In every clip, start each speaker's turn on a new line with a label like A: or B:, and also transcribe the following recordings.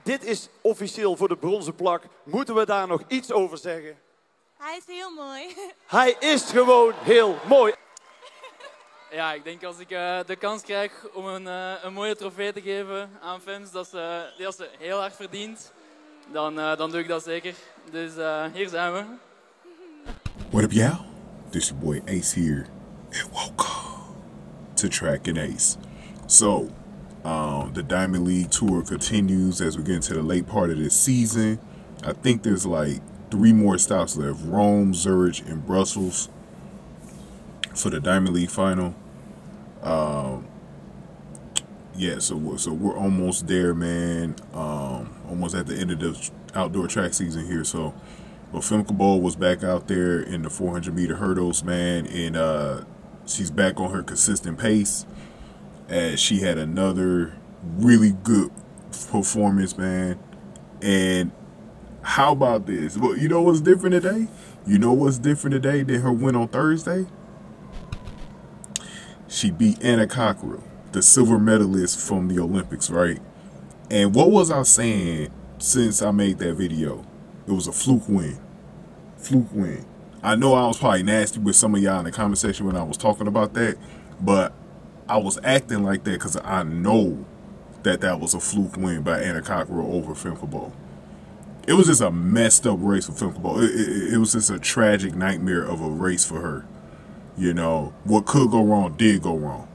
A: dit is officieel voor de bronzen plak. Moeten we daar nog iets over zeggen?
B: Hij is heel mooi.
A: Hij is gewoon heel mooi.
C: Ja, ik denk als ik de kans krijg om een mooie trofee te geven aan Fems, dat ze heel hard verdient, dan doe ik dat zeker. Dus hier zijn we.
D: What up, y'all? This your boy Ace here, and welcome to Track and Ace. So, the Diamond League tour continues as we get into the late part of this season. I think there's like 3 more stops left: Rome, Zurich, and Brussels for the Diamond League final. Yeah, so we're almost there, man. Almost at the end of the outdoor track season here. So, but Femke Bol was back out there in the 400-meter hurdles, man, and she's back on her consistent pace. As she had another really good performance, man. And how about this? Well, you know what's different today? You know what's different today than her win on Thursday? She beat Anna Cockrell, the silver medalist from the Olympics, right? And what was I saying since I made that video? It was a fluke win. Fluke win. I know I was probably nasty with some of y'all in the comment section when I was talking about that, but I was acting like that because I know that that was a fluke win by Anna Cockrell over Femke Bol. It was just a messed up race for Femke Bol. It was just a tragic nightmare of a race for her. You know, what could go wrong did go wrong.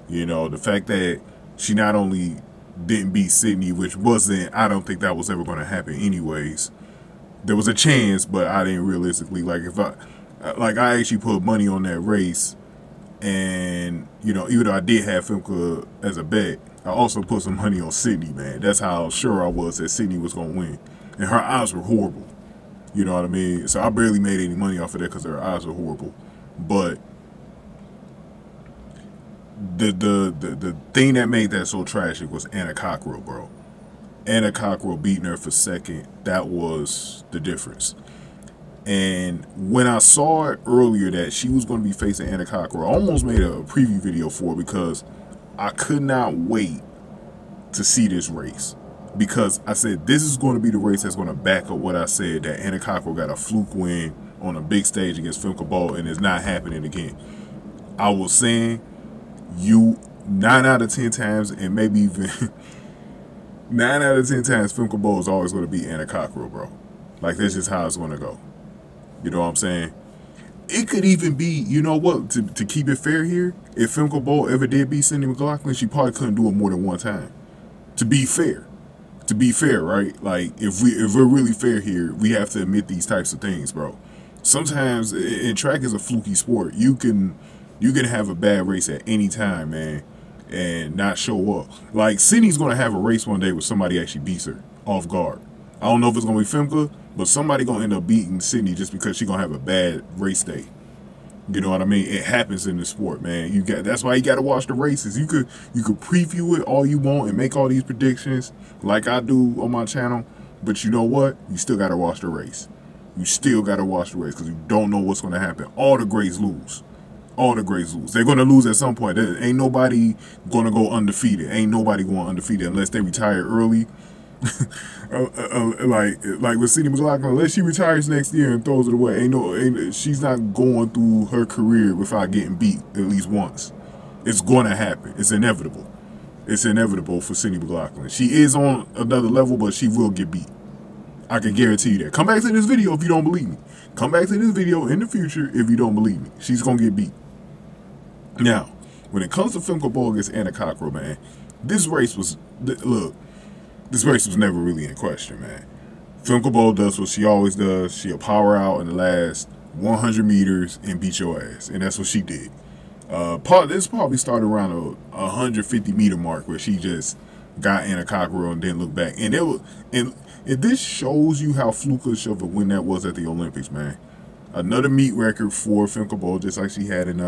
D: You know, the fact that she not only didn't beat Sydney, which wasn't, I don't think that was ever going to happen anyways. There was a chance, but I didn't realistically, like I actually put money on that race. And, you know, even though I did have Femke as a bet, I also put some money on Sydney, man. That's how sure I was that Sydney was going to win. And her odds were horrible. You know what I mean? So I barely made any money off of that because her odds were horrible. But the thing that made that so tragic was Anna Cockrell, bro. Anna Cockrell beating her for second. That was the difference. And when I saw it earlier that she was going to be facing Anna Cockrell, I almost made a preview video for it because I could not wait to see this race. Because I said this is going to be the race that's going to back up what I said, that Anna Cockrell got a fluke win on a big stage against Femke Bol and it's not happening again. I was saying 9 out of 10 times, and maybe even 9 out of 10 times, Femke Bol is always going to beat Anna Cockrell, bro. Like, that's just how it's going to go. You know what I'm saying? It could even be, you know what, to keep it fair here, if Femke Bol ever did beat Sydney McLaughlin, she probably couldn't do it more than one time. To be fair. To be fair, right? Like, if we're really fair here, we have to admit these types of things, bro. Sometimes, and track is a fluky sport. You can have a bad race at any time, man, and not show up. Like, Sydney's going to have a race one day where somebody actually beats her off guard. I don't know if it's going to be Femke, but somebody going to end up beating Sydney just because she's going to have a bad race day. You know what I mean? It happens in the sport, man. That's why you got to watch the races. You could preview it all you want and make all these predictions like I do on my channel, but you know what? You still got to watch the race. You still got to watch the race because you don't know what's going to happen. All the greats lose. All the greats lose. They're going to lose at some point. There ain't nobody going to go undefeated. Ain't nobody going undefeated unless they retire early. like with Sydney McLaughlin, unless she retires next year and throws it away, she's not going through her career without getting beat at least once. It's going to happen. It's inevitable. It's inevitable for Sydney McLaughlin. She is on another level, but she will get beat. I can guarantee you that. Come back to this video if you don't believe me. Come back to this video in the future if you don't believe me. She's going to get beat. Now, when it comes to Femke Bol against Anna Cockrell, man, this race was, look, this race was never really in question, man. Femke Bol does what she always does. She'll power out in the last 100 meters and beat your ass, and that's what she did. This probably started around a 150-meter mark where she just got Anna Cockrell and didn't look back. And this shows you how flukish of a win that was at the Olympics, man. Another meet record for Femke Bol, just like she had in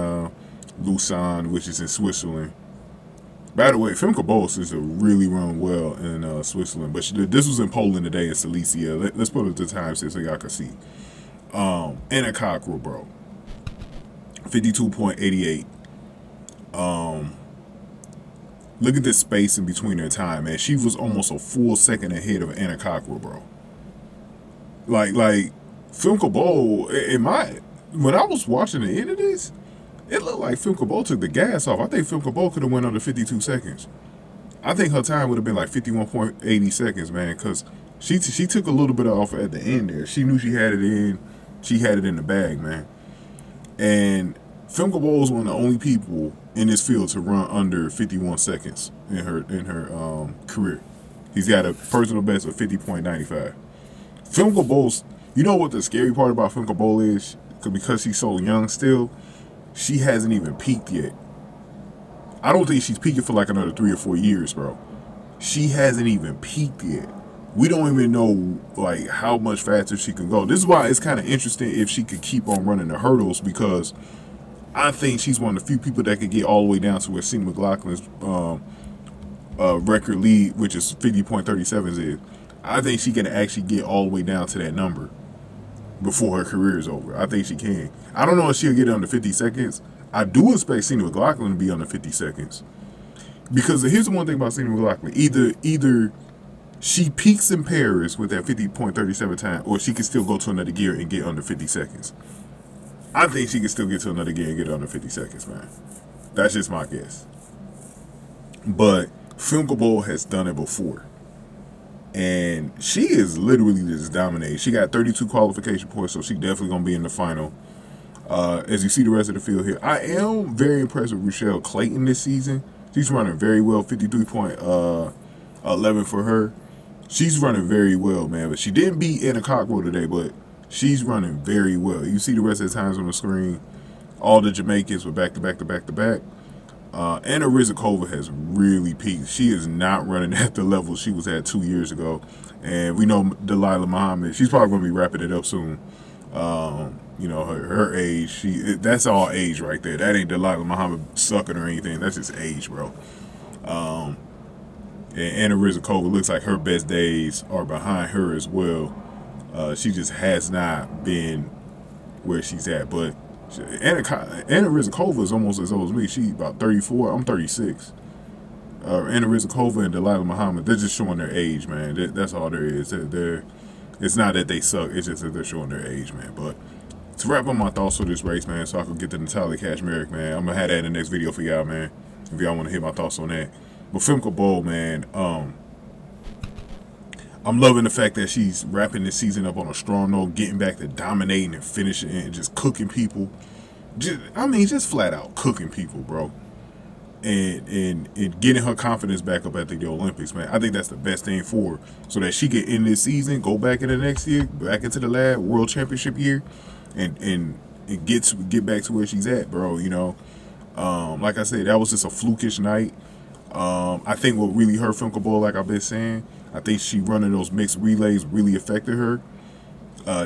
D: Lausanne, which is in Switzerland. By the way, Femke Bol seems to really run well in Switzerland, but this was in Poland today in Silesia. Let's put it to time so y'all can see. Anna Cockrell, bro, 52.88. Look at this space in between their time, man. She was almost a full second ahead of Anna Cockrell, bro. Like Femke Bol, when I was watching the end of this, it looked like Femke Bol took the gas off. I think Femke Bol could have went under 52 seconds. I think her time would have been like 51.80 seconds, man, because she took a little bit off at the end there. She knew she had it in. She had it in the bag, man. And Femke Bol is one of the only people in this field to run under 51 seconds in her career. He's got a personal best of 50.95. Femke Bol's, you know what the scary part about Femke Bol is? Because she's so young still, she hasn't even peaked yet. I don't think she's peaking for like another 3 or 4 years, bro. She hasn't even peaked yet. We don't even know like how much faster she can go. This is why it's kind of interesting if she could keep on running the hurdles, because I think she's one of the few people that could get all the way down to where Cindy McLaughlin's record lead, which is 50.37 is. I think she can actually get all the way down to that number before her career is over. I think she can. I don't know if she'll get under 50 seconds. I do expect Cindy McLaughlin to be under 50 seconds. Because here's the one thing about Cindy McLaughlin. Either she peaks in Paris with that 50.37 time, or she can still go to another gear and get under 50 seconds. I think she can still get to another gear and get under 50 seconds, man. That's just my guess. But Femke Bol has done it before. And she is literally just dominating. She got 32 qualification points, so she's definitely going to be in the final. As you see the rest of the field here, I am very impressed with Rushell Clayton this season. She's running very well, 53.11 for her. She's running very well, man. But she didn't beat Anna Cockrell today, but she's running very well. You see the rest of the times on the screen. All the Jamaicans were back to back to back to back. Anna Ryzhykova has really peaked. She is not running at the level she was at 2 years ago. And we know Dalilah Muhammad, she's probably going to be wrapping it up soon. You know, her age, that's all age right there. That ain't Dalilah Muhammad sucking or anything. That's just age, bro. And Anna Ryzhykova looks like her best days are behind her as well. She just has not been where she's at. But Anna Ryzhykova is almost as old as me. She's about 34. I'm 36. Anna Ryzhykova and Dalilah Muhammad, they're just showing their age, man. That's all there is. It's not that they suck. It's just that they're showing their age, man. But to wrap up my thoughts for this race, man, so I can get to Natalia Kashmeric, man, I'm going to have that in the next video for y'all, man, if y'all want to hear my thoughts on that. But Femke Bol, man, I'm loving the fact that she's wrapping this season up on a strong note, getting back to dominating and finishing and just cooking people. Just flat out cooking people, bro. And getting her confidence back up at the Olympics, man. I think that's the best thing for her, so that she can end this season, go back in the next year, back into the lab, World Championship year, and get back to where she's at, bro. You know, like I said, that was just a flukish night. I think what really hurt Femke Bol, like I've been saying, I think she running those mixed relays really affected her,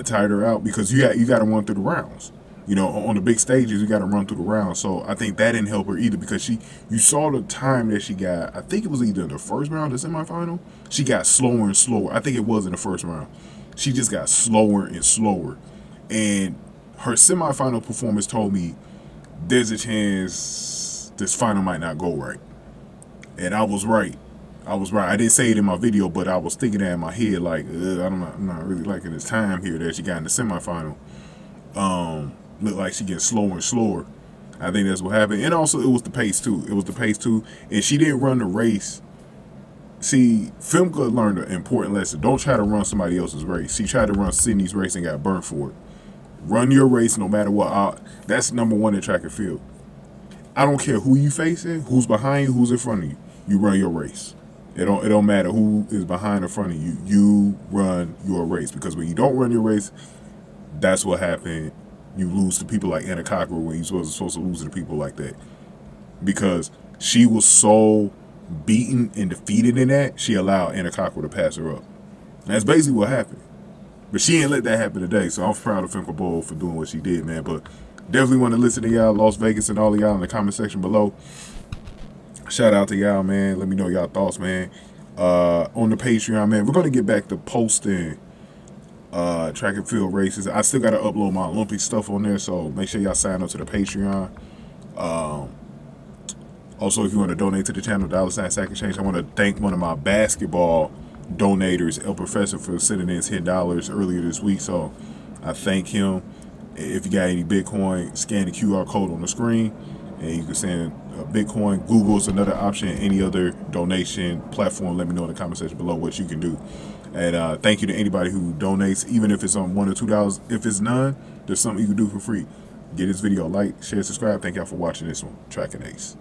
D: tired her out, because you got to run through the rounds. You know, on the big stages, you got to run through the rounds. So I think that didn't help her either, because you saw the time that she got. I think it was either the first round or the semifinal. She got slower and slower. I think it was in the first round. She just got slower and slower. And her semifinal performance told me there's a chance this final might not go right. And I was right. I didn't say it in my video, but I was thinking that in my head, like, I'm not really liking this time here that she got in the semifinal. Looked like she gets slower and slower. I think that's what happened. And also, it was the pace, too. And she didn't run the race. See, Femke learned an important lesson. Don't try to run somebody else's race. She tried to run Sydney's race and got burnt for it. Run your race no matter what. That's number one in track and field. I don't care who you facing, who's behind you, who's in front of you. You run your race. It don't matter who is behind or front of you. You run your race. Because when you don't run your race, that's what happened. You lose to people like Anna Cockrell when you're supposed to lose to people like that. Because she was so beaten and defeated in that, she allowed Anna Cockrell to pass her up. And that's basically what happened. But she didn't let that happen today, so I'm proud of Femke Bol for doing what she did, man. But definitely want to listen to y'all, Las Vegas, and all of y'all in the comment section below. Shout out to y'all, man. Let me know y'all thoughts, man. On the Patreon, man, we're going to get back to posting track and field races. I still got to upload my Olympic stuff on there, so make sure y'all sign up to the Patreon. Also, if you want to donate to the channel, $sign Sack Exchange, I want to thank one of my basketball donators, El Professor, for sending in $10 earlier this week. So I thank him. If you got any Bitcoin, scan the QR code on the screen and you can send Bitcoin. Google's another option. Any other donation platform, let me know in the comment section below what you can do. And thank you to anybody who donates, even if it's on $1 or $2. If it's none, there's something you can do for free. Get this video a like, share, subscribe. Thank y'all for watching this one. Tracking Ace.